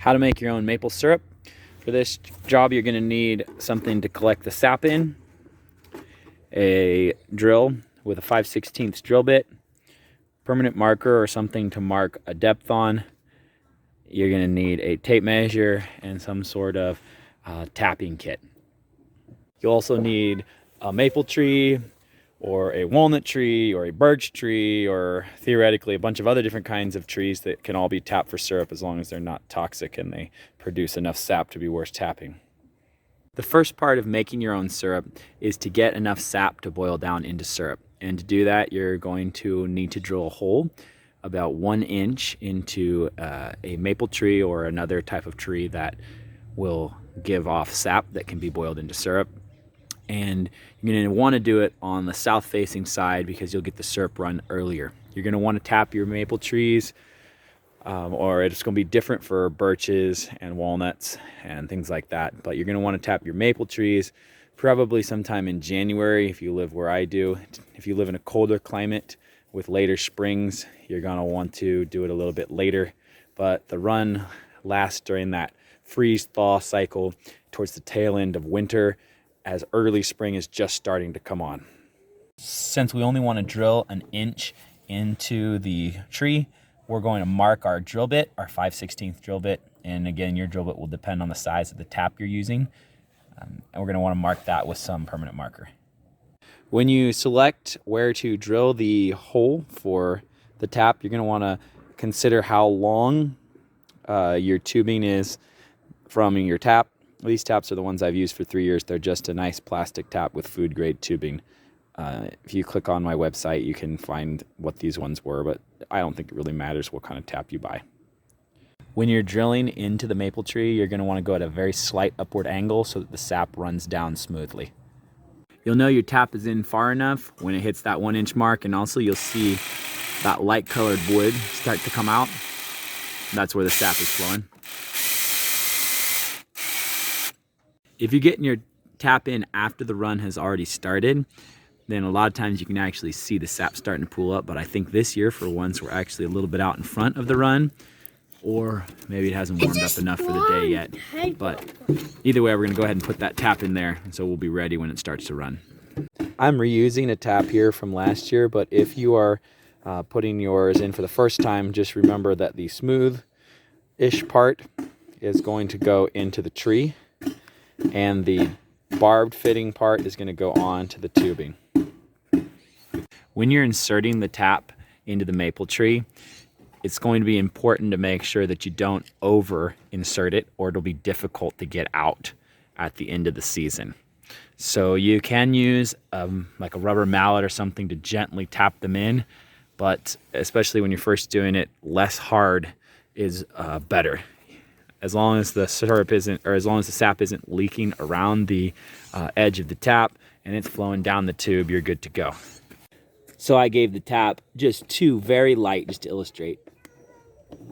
How to make your own maple syrup. For this job, you're going to need something to collect the sap in, a drill with a 5/16 drill bit, permanent marker or something to mark a depth on. You're going to need a tape measure and some sort of tapping kit. You'll also need a maple tree or a walnut tree or a birch tree, or theoretically a bunch of other different kinds of trees that can all be tapped for syrup as long as they're not toxic and they produce enough sap to be worth tapping. The first part of making your own syrup is to get enough sap to boil down into syrup. And to do that, you're going to need to drill a hole about 1 inch into a maple tree or another type of tree that will give off sap that can be boiled into syrup. And you're going to want to do it on the south facing side because you'll get the syrup run earlier. You're going to want to tap your maple trees, or it's going to be different for birches and walnuts and things like that. But you're going to want to tap your maple trees probably sometime in January if you live where I do. If you live in a colder climate with later springs, you're going to want to do it a little bit later. But the run lasts during that freeze-thaw cycle towards the tail end of winter, as early spring is just starting to come on. Since we only want to drill 1 inch into the tree, we're going to mark our drill bit, our 5/16 drill bit. And again, your drill bit will depend on the size of the tap you're using. And we're going to want to mark that with some permanent marker. When you select where to drill the hole for the tap, you're going to want to consider how long your tubing is from your tap. These taps are the ones I've used for 3 years. They're just a nice plastic tap with food grade tubing. If you click on my website, you can find what these ones were, but I don't think it really matters what kind of tap you buy. When you're drilling into the maple tree, you're going to want to go at a very slight upward angle so that the sap runs down smoothly. You'll know your tap is in far enough when it hits that 1 inch mark, and also you'll see that light colored wood start to come out. That's where the sap is flowing. If you're getting your tap in after the run has already started, then a lot of times you can actually see the sap starting to pool up. But I think this year, for once, we're actually a little bit out in front of the run, or maybe it hasn't warmed up enough for the day yet. But either way, we're going to go ahead and put that tap in there, and so we'll be ready when it starts to run. I'm reusing a tap here from last year, but if you are putting yours in for the first time, just remember that the smooth-ish part is going to go into the tree, and the barbed fitting part is going to go on to the tubing. When you're inserting the tap into the maple tree, it's going to be important to make sure that you don't over insert it, or it'll be difficult to get out at the end of the season. So you can use like a rubber mallet or something to gently tap them in, but especially when you're first doing it, less hard is better. As long as the syrup isn't, or as long as the sap isn't leaking around the edge of the tap and it's flowing down the tube, you're good to go. So I gave the tap just 2 very light, just to illustrate,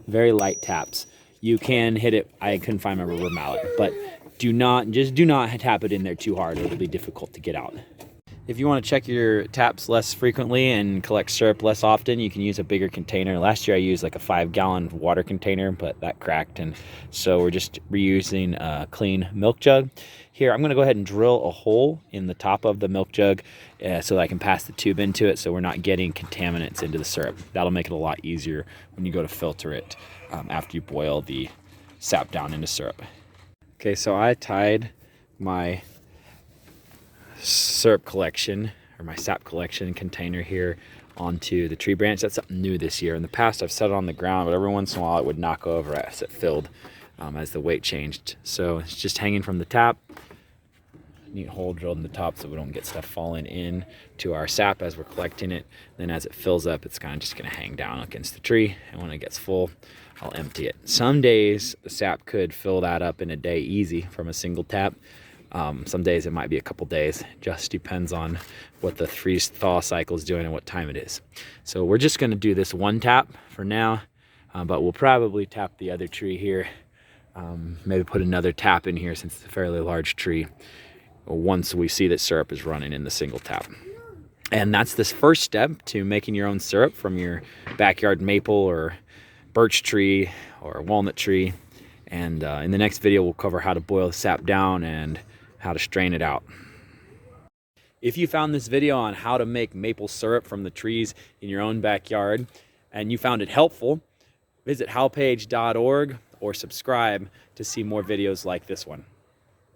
very light taps. You can hit it, I couldn't find my rubber mallet, but do not tap it in there too hard, or it'll be difficult to get out. If you want to check your taps less frequently and collect syrup less often, you can use a bigger container. Last year I used like a 5-gallon water container, but that cracked, and so we're just reusing a clean milk jug. Here, I'm going to go ahead and drill a hole in the top of the milk jug so that I can pass the tube into it, so we're not getting contaminants into the syrup. That'll make it a lot easier when you go to filter it after you boil the sap down into syrup. Okay, so I tied my syrup collection, or my sap collection container here, onto the tree branch. That's something new this year. In the past I've set it on the ground, but every once in a while it would knock over as it filled, as the weight changed. So it's just hanging from the tap. Neat hole drilled in the top so we don't get stuff falling in to our sap as we're collecting it. Then as it fills up, it's kind of just going to hang down against the tree, and when it gets full, I'll empty it. Some days the sap could fill that up in a day easy from a single tap. Some days it might be a couple days. Just depends on what the freeze-thaw cycle is doing and what time it is. So we're just going to do this 1 tap for now, but we'll probably tap the other tree here. Maybe put another tap in here since it's a fairly large tree once we see that syrup is running in the single tap. And that's this first step to making your own syrup from your backyard maple or birch tree or walnut tree. And in the next video, we'll cover how to boil the sap down and how to strain it out. If you found this video on how to make maple syrup from the trees in your own backyard and you found it helpful, visit howpage.org or subscribe to see more videos like this one.